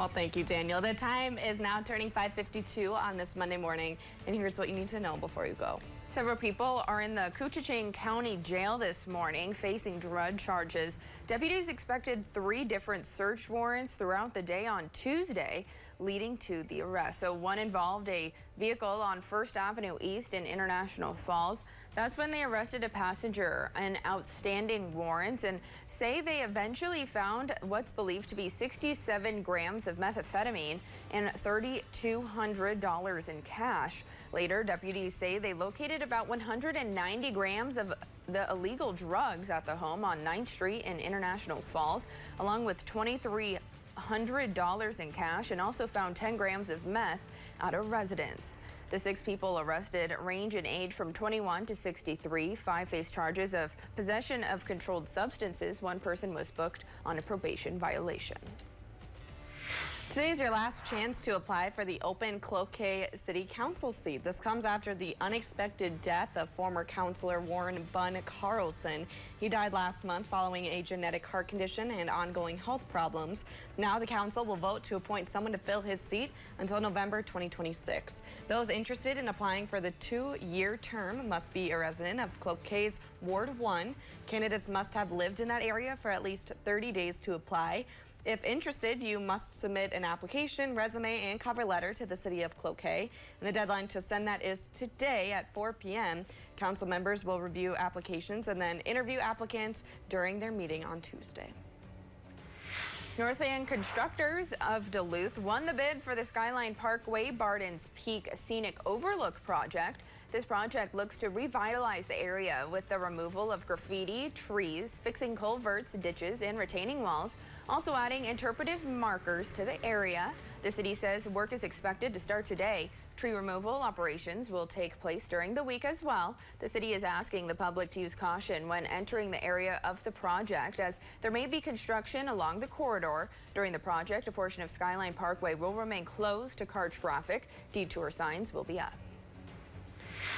Well, thank you, Daniel. The time is now turning 5:52 on this Monday morning, and here's what you need to know before you go. Several people are in the Koochiching County Jail this morning facing drug charges. Deputies expected 3 different search warrants throughout the day on Tuesday, leading to the arrest. So one involved a vehicle on First Avenue East in International Falls. That's when they arrested a passenger and outstanding warrants, and say they eventually found what's believed to be 67 grams of methamphetamine and $3,200 in cash. Later, deputies say they located about 190 grams of the illegal drugs at the home on 9th Street in International Falls, along with $2,300 in cash, and also found 10 grams of meth at a residence. The 6 people arrested range in age from 21 to 63. 5 face charges of possession of controlled substances. 1 person was booked on a probation violation. Today is your last chance to apply for the open Cloquet City Council seat. This comes after the unexpected death of former councilor Warren Bunn Carlson. He died last month following a genetic heart condition and ongoing health problems. Now the council will vote to appoint someone to fill his seat until November 2026. Those interested in applying for the 2-year term must be a resident of Cloquet's Ward 1. Candidates must have lived in that area for at least 30 days to apply. If interested, you must submit an application, resume, and cover letter to the city of Cloquet. And the deadline to send that is today at 4 p.m. Council members will review applications and then interview applicants during their meeting on Tuesday. Northland Constructors of Duluth won the bid for the Skyline Parkway Barden's Peak Scenic Overlook project. This project looks to revitalize the area with the removal of graffiti, trees, fixing culverts, ditches, and retaining walls, also adding interpretive markers to the area. The city says work is expected to start today. Tree removal operations will take place during the week as well. The city is asking the public to use caution when entering the area of the project, as there may be construction along the corridor. During the project, a portion of Skyline Parkway will remain closed to car traffic. Detour signs will be up.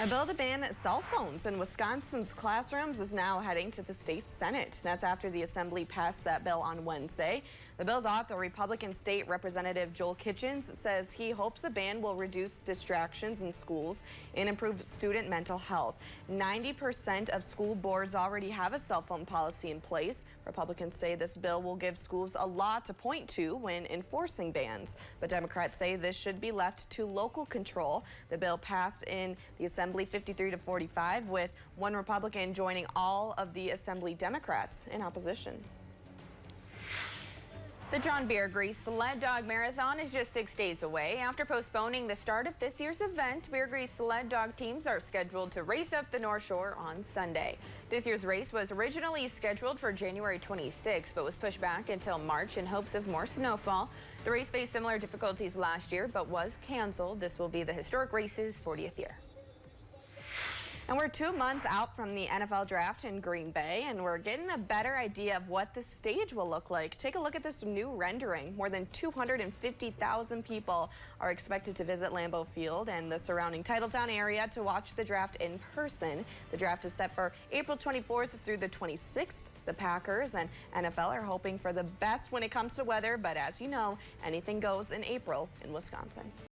A bill to ban cell phones in Wisconsin's classrooms is now heading to the state Senate. That's after the Assembly passed that bill on Wednesday. The bill's author, Republican State Representative Joel Kitchens, says he hopes the ban will reduce distractions in schools and improve student mental health. 90% of school boards already have a cell phone policy in place. Republicans say this bill will give schools a lot to point to when enforcing bans, but Democrats say this should be left to local control. The bill passed in the Assembly 53-45, with 1 Republican joining all of the Assembly Democrats in opposition. The John Beer Grease Sled Dog Marathon is just 6 days away. After postponing the start of this year's event, Beer Grease sled dog teams are scheduled to race up the North Shore on Sunday. This year's race was originally scheduled for January 26, but was pushed back until March in hopes of more snowfall. The race faced similar difficulties last year, but was canceled. This will be the historic race's 40th year. And we're 2 months out from the NFL draft in Green Bay, and we're getting a better idea of what the stage will look like. Take a look at this new rendering. More than 250,000 people are expected to visit Lambeau Field and the surrounding Titletown area to watch the draft in person. The draft is set for April 24th through the 26th. The Packers and NFL are hoping for the best when it comes to weather, but as you know, anything goes in April in Wisconsin.